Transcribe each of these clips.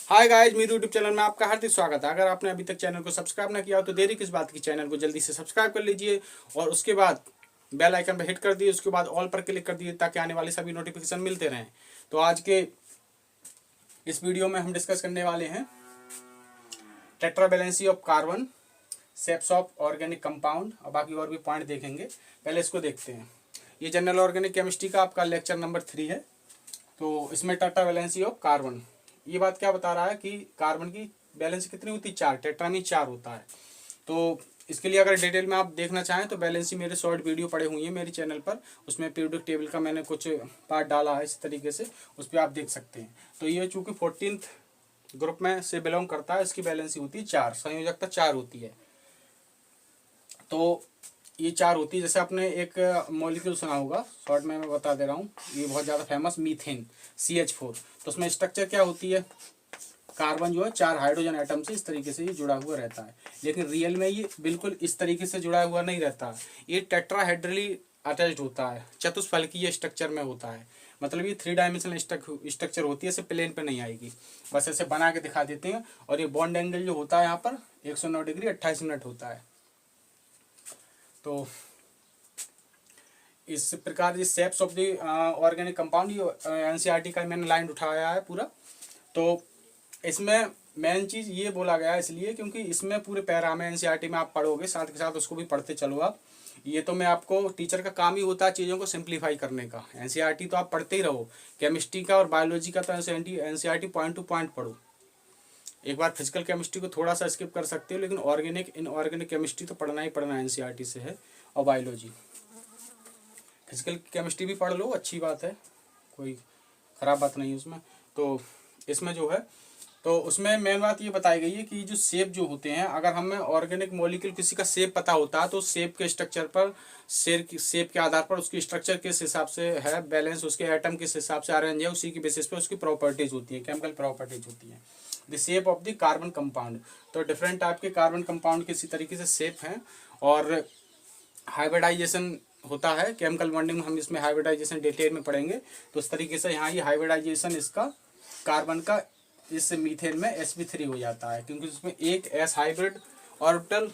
Hi guys, मेरे YouTube channel में आपका हार्दिक स्वागत है। अगर आपने अभी तक चैनल को सब्सक्राइब ना किया हो तो देरी किस बात की, चैनल को जल्दी से सब्सक्राइब कर लीजिए और उसके बाद बेल आइकन पर हिट कर दिए, उसके बाद ऑल पर क्लिक कर दिए ताकि आने वाले सभी नोटिफिकेशन मिलते रहें। तो आज के इस वीडियो में हम डिस्कस करने वाले हैं tetra valency of carbon, shapes of organic compound और बाकी और भी पॉइंट देखेंगे। पहले इसको देखते हैं। ये जनरल ऑर्गेनिक केमिस्ट्री का आपका लेक्चर नंबर 3 है। तो इसमें टेट्रा वैलेंसी ऑफ कार्बन, ये बात क्या बता रहा है कि कार्बन की वैलेंसी कितनी होती है, 4। टेट्रा में 4 होता है। तो इसके लिए अगर डिटेल में आप देखना चाहें तो वैलेंसी मेरे शॉर्ट वीडियो पड़े हुए हैं मेरे चैनल पर, उसमें पीरियोडिक टेबल का मैंने कुछ पार्ट डाला है इस तरीके से, उस पर आप देख सकते हैं। तो ये चूंकि 14th ग्रुप में से बिलोंग करता है, इसकी वैलेंसी होती है 4, संयोजकता 4 होती है। तो ये 4 होती है। जैसे आपने एक मॉलिक्यूल सुना होगा, शॉर्ट में मैं बता दे रहा हूँ, ये बहुत ज़्यादा फेमस मीथेन CH4। तो उसमें स्ट्रक्चर क्या होती है, कार्बन जो है 4 हाइड्रोजन एटम से इस तरीके से ये जुड़ा हुआ रहता है। लेकिन रियल में ये बिल्कुल इस तरीके से जुड़ा हुआ नहीं रहता। ये टेट्राहेड्रली अटैच्ड होता है, चतुष्फलकीय स्ट्रक्चर में होता है। मतलब ये 3 डायमेंशनल स्ट्रक्चर होती है, ऐसे प्लेन पे नहीं आएगी। बस ऐसे बना के दिखा देते हैं। और ये बॉन्ड एंगल जो होता है यहाँ पर 109 डिग्री 28 मिनट होता है। तो इस प्रकार ये shapes of the organic compound, ये NCERT का मैंने लाइन उठाया है पूरा। तो इसमें मेन चीज़ ये बोला गया है इसलिए क्योंकि इसमें पूरे पैरा में NCERT में आप पढ़ोगे, साथ के साथ उसको भी पढ़ते चलो आप। ये तो मैं आपको, टीचर का काम ही होता है चीज़ों को सिंप्लीफाई करने का। NCERT तो आप पढ़ते ही रहो, केमिस्ट्री का और बायोलॉजी का तो NCERT पॉइंट टू पॉइंट पढ़ो। एक बार फिजिकल केमिस्ट्री को थोड़ा सा स्किप कर सकते हो, लेकिन ऑर्गेनिक इनऑर्गेनिक केमिस्ट्री तो पढ़ना ही पढ़ना NCERT से है। और बायोलॉजी, फिजिकल केमिस्ट्री भी पढ़ लो, अच्छी बात है, कोई ख़राब बात नहीं है उसमें। तो इसमें जो है, तो उसमें मेन बात ये बताई गई है कि जो शेप जो होते हैं, अगर हमें ऑर्गेनिक मॉलिक्यूल किसी का शेप पता होता है तो शेप के स्ट्रक्चर पर, शेप के आधार पर उसकी स्ट्रक्चर किस हिसाब से है, बैलेंस उसके एटम किस हिसाब से अरेंज है, उसी की बेसिस पे उसकी प्रॉपर्टीज होती है, केमिकल प्रॉपर्टीज होती हैं। The shape of the carbon compound, तो डिफरेंट टाइप के कार्बन कंपाउंड किसी तरीके से शेप हैं। और हाइब्रिडाइजेशन होता है, केमिकल बॉन्डिंग, हम इसमें हाइब्रिडाइजेशन डिटेल में पढ़ेंगे। तो इस तरीके से यहाँ ये हाइब्रिडाइजेशन इसका कार्बन का इस मीथेन में sp3 हो जाता है, क्योंकि उसमें एक s हाइब्रिड ऑर्बिटल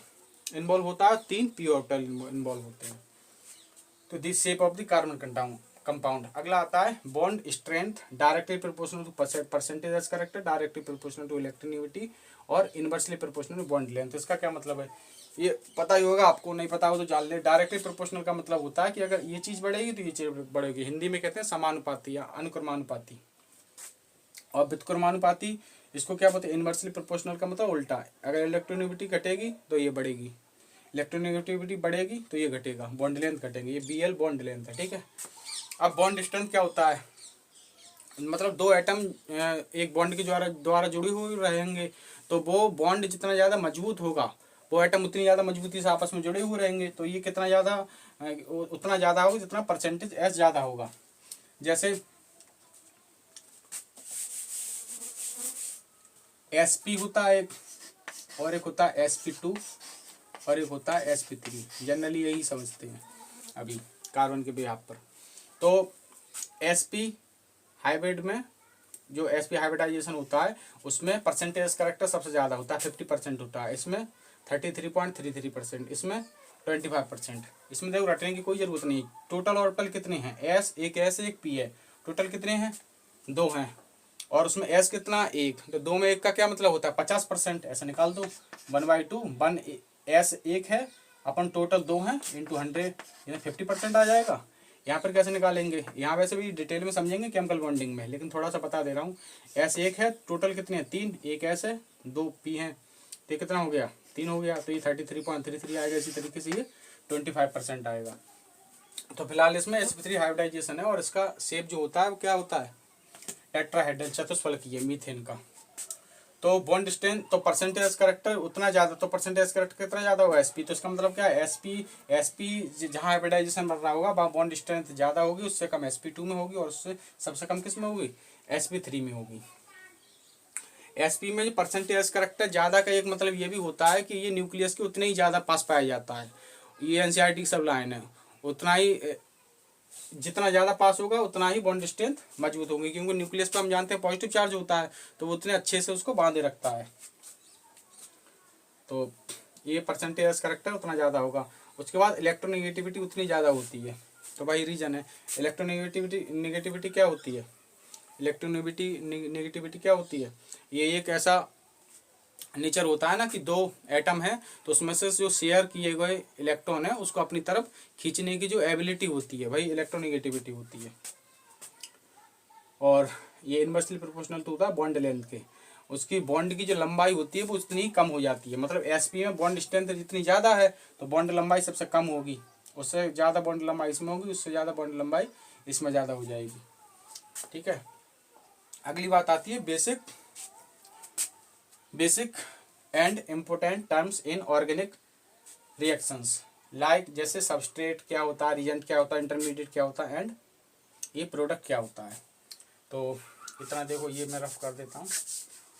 इन्वॉल्व होता है, 3 p ऑर्बिटल इन्वॉल्व होते हैं। तो this shape of the carbon compound. अगला आता है bond strength, directly proportional to percentage s character, directly proportional to electronegativity और inversely proportional to bond length. इसका क्या मतलब है ये पता ही होगा आपको, नहीं पता हो तो जान ले। डायरेक्टली प्रोपोर्शनल का मतलब होता है कि अगर ये चीज़ बढ़ेगी तो ये चीज़ बढ़ेगी। हिंदी में कहते हैं समानुपाती या अनुक्रमानुपाती। और व्युत्क्रमानुपाती, इसको क्या बोलते हैं, इनवर्सली प्रोपोर्शनल का मतलब उल्टा है। अगर इलेक्ट्रोनेगेटिविटी घटेगी तो ये बढ़ेगी, इलेक्ट्रोनेगेटिविटी बढ़ेगी तो ये घटेगा, बॉन्ड लेंथ घटेंगे। ये BL बॉन्ड लेंथ है, ठीक है। अब बॉन्ड स्ट्रेंथ क्या होता है, मतलब 2 एटम एक बॉन्ड के द्वारा जुड़े हुए रहेंगे, तो वो बॉन्ड जितना ज़्यादा मजबूत होगा, वो एटम उतनी ज़्यादा मजबूती से आपस में जुड़े हुए रहेंगे। तो ये कितना ज़्यादा, उतना ज़्यादा होगा जितना परसेंटेज S ज़्यादा होगा। जैसे sp होता है एक, और एक होता है sp2 और एक होता है sp3। जनरली यही समझते हैं अभी कार्बन के बिहाफ पर। तो sp हाइब्रिड में जो sp हाइब्रिडाइजेशन होता है उसमें परसेंटेज करेक्टर सबसे ज़्यादा होता है, 50% होता है। इसमें 33.33%, इसमें 25%। इसमें देखो रटने की कोई ज़रूरत नहीं। टोटल ऑर्बिटल कितने हैं, S एक p है, टोटल कितने हैं, 2 हैं। और उसमें S कितना, 1। तो 2 में 1 का क्या मतलब होता है, 50%। ऐसे निकाल दो, 1/2, 1 S 1 है अपन, टोटल 2 हैं, इंटू 100, यानी 50% आ जाएगा। यहाँ पर कैसे निकालेंगे, यहाँ वैसे भी डिटेल में समझेंगे केमिकल बॉन्डिंग में, लेकिन थोड़ा सा बता दे रहा हूँ। S 1 है, टोटल कितने हैं, 3, 1 S है, 2 P हैं, तो कितना हो गया, 3 हो गया। तो ये 33.33 आएगा। इसी तरीके से ये 25% आएगा। तो फिलहाल इसमें sp3 हाइब्रिडाइजेशन है और इसका शेप जो होता है वो क्या होता है, टेट्राहेड्रल, चतुष्फलकीय मीथेन का। तो बॉन्ड स्ट्रेंथ, तो परसेंटेज करेक्टर उतना ज़्यादा, तो परसेंटेज करेक्टर कितना ज़्यादा होगा, sp। तो इसका मतलब क्या है, sp जहाँ हाइब्रिडाइजेशन बढ़ रहा होगा वहाँ बॉन्ड स्ट्रेंथ ज़्यादा होगी, उससे कम sp2 में होगी, और उससे सबसे कम किस में होगी, sp3 में होगी। sp में जो परसेंटेज करेक्टर ज़्यादा का एक मतलब ये भी होता है कि ये न्यूक्लियस के उतने ही ज़्यादा पास पाया जाता है। ये NCERT की सब लाइन है, उतना ही जितना ज़्यादा पास होगा उतना ही बॉन्ड स्ट्रेंथ मजबूत होगी, क्योंकि न्यूक्लियस पर हम जानते हैं पॉजिटिव चार्ज होता है, तो वो उतने अच्छे से उसको बांधे रखता है। तो ये परसेंटेज करेक्ट है, उतना ज़्यादा होगा। उसके बाद इलेक्ट्रोनेगेटिविटी उतनी ज़्यादा होती है, तो भाई रीजन है। इलेक्ट्रोनेगेटिविटी क्या होती है? नेगेटिविटी क्या होती है? ये एक ऐसा नेचर होता है ना कि दो एटम है, तो उसमें से जो शेयर किए गए इलेक्ट्रॉन है उसको अपनी तरफ खींचने की जो एबिलिटी होती है, भाई इलेक्ट्रोनेगेटिविटी होती है। और ये इनवर्सली प्रोपोर्शनल टू होता है बॉन्ड लेंथ के। उसकी बॉन्ड की जो लंबाई होती है वो उतनी कम हो जाती है, मतलब एसपी में बॉन्ड स्ट्रेंथ जितनी ज़्यादा है तो बॉन्ड लंबाई सबसे कम होगी, उससे ज़्यादा बॉन्ड लंबाई इसमें होगी, उससे ज़्यादा बॉन्ड लंबाई इसमें ज़्यादा हो जाएगी। ठीक है, अगली बात आती है basic and important terms in organic reactions, like जैसे सबस्ट्रेट क्या होता है, रिएजेंट क्या होता है, इंटरमीडिएट क्या होता है, एंड ये प्रोडक्ट क्या होता है। तो इतना देखो, ये मैं रफ कर देता हूँ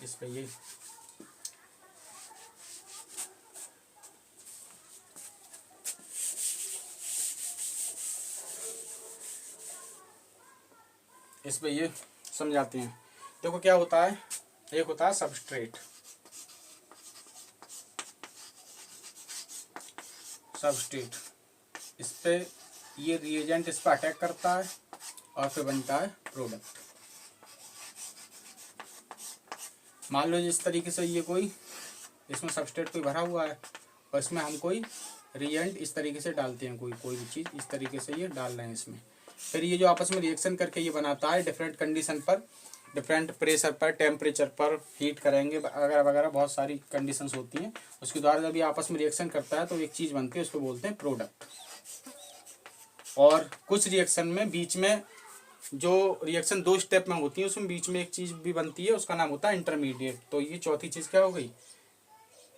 इस पे। ये इस पे ये समझाते हैं। देखो क्या होता है, एक होता है सबस्ट्रेट, इस पे ये रिएजेंट इस पर अटैक करता है और फिर बनता है प्रोडक्ट। मान लो जिस तरीके से ये कोई इसमें सबस्ट्रेट कोई भरा हुआ है और इसमें हम कोई रिएजेंट इस तरीके से डालते हैं, कोई भी चीज़ इस तरीके से ये डाल रहे हैं इसमें, फिर ये जो आपस में रिएक्शन करके ये बनाता है डिफरेंट कंडीशन पर, डिफरेंट प्रेशर पर, टेम्परेचर पर हीट करेंगे वगैरह वगैरह, बहुत सारी कंडीशंस होती हैं। उसके द्वारा जब ये आपस में रिएक्शन करता है तो एक चीज़ बनती है, उसको बोलते हैं प्रोडक्ट। और कुछ रिएक्शन में बीच में जो रिएक्शन 2 स्टेप में होती है उसमें बीच में एक चीज़ भी बनती है, उसका नाम होता है इंटरमीडिएट। तो ये चौथी चीज़ क्या हो गई?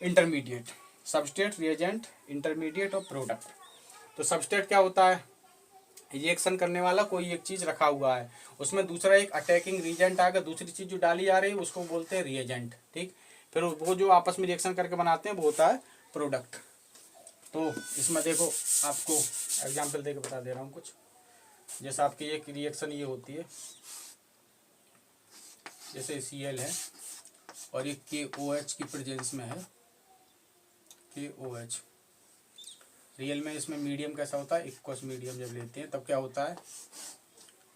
इंटरमीडिएट। सबस्ट्रेट, रिएजेंट, इंटरमीडिएट और प्रोडक्ट। तो सबस्ट्रेट क्या होता है? रिएक्शन करने वाला कोई एक चीज़ रखा हुआ है, उसमें दूसरा एक अटैकिंग रिएजेंट आकर दूसरी चीज़ जो डाली जा रही है उसको बोलते हैं रिएजेंट। ठीक, फिर वो जो आपस में रिएक्शन करके बनाते हैं वो होता है प्रोडक्ट। तो इसमें देखो, आपको एग्जाम्पल देके बता दे रहा हूँ कुछ। जैसे आपकी एक रिएक्शन ये होती है, जैसे Cl है और ये KOH की प्रेजेंस में है, KOH। रियल में इसमें मीडियम कैसा होता है? एक्वस मीडियम जब लेते हैं तब क्या होता है,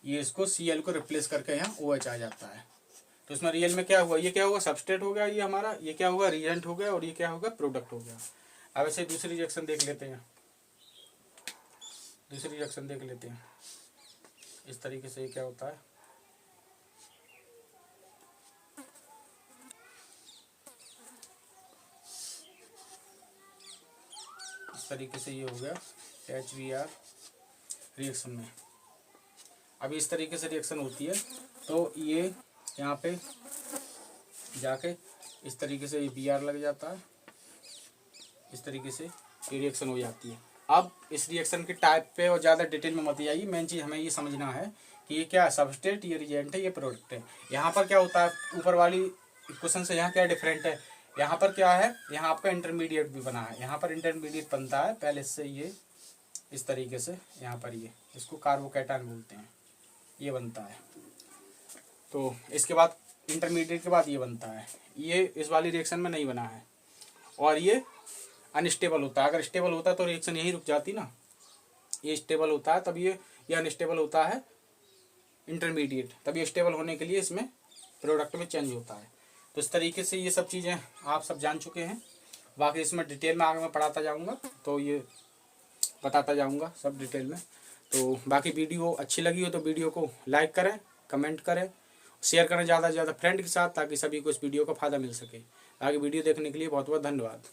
ये इसको Cl को रिप्लेस करके यहाँ OH आ जाता है। तो इसमें रियल में क्या हुआ? ये क्या होगा? सबस्ट्रेट हो गया ये हमारा, ये क्या होगा? रिएजेंट हो गया, और ये क्या होगा? प्रोडक्ट हो गया। अब ऐसे दूसरी रिएक्शन देख लेते हैं, इस तरीके से ये क्या होता है, इस तरीके से ये हो गया HBr रिएक्शन में। अब इस तरीके से रिएक्शन होती है तो ये यहाँ पे जाके इस तरीके से ये Br लग जाता है, इस तरीके से ये रिएक्शन हो जाती है। अब इस रिएक्शन के टाइप पे और ज़्यादा डिटेल में मत जाइए, मेन चीज़ हमें ये समझना है कि ये क्या है, सबस्ट्रेट, ये रिएजेंट है, ये प्रोडक्ट है। यहाँ पर क्या होता है, ऊपर वाली इक्वेशन से यहाँ क्या डिफरेंट है, यहाँ पर क्या है, यहाँ आपका इंटरमीडिएट भी बना है, यहाँ पर इंटरमीडिएट बनता है पहले से ये इस तरीके से, यहाँ पर ये इसको कार्बोकैटायन बोलते हैं, ये बनता है। तो इसके बाद इंटरमीडिएट के बाद ये बनता है, ये इस वाली रिएक्शन में नहीं बना है, और ये अनस्टेबल होता है। अगर स्टेबल होता तो रिएक्शन यहीं रुक जाती ना, ये स्टेबल होता है तब ये अनस्टेबल होता है इंटरमीडिएट, तब ये स्टेबल होने के लिए इसमें प्रोडक्ट में चेंज होता है। तो इस तरीके से ये सब चीज़ें आप सब जान चुके हैं। बाकी इसमें डिटेल में आगे मैं पढ़ाता जाऊँगा, तो ये बताता जाऊँगा सब डिटेल में। तो बाकी वीडियो अच्छी लगी हो तो वीडियो को लाइक करें, कमेंट करें, शेयर करें ज़्यादा से ज़्यादा फ्रेंड के साथ, ताकि सभी को इस वीडियो का फ़ायदा मिल सके। आगे वीडियो देखने के लिए बहुत बहुत धन्यवाद।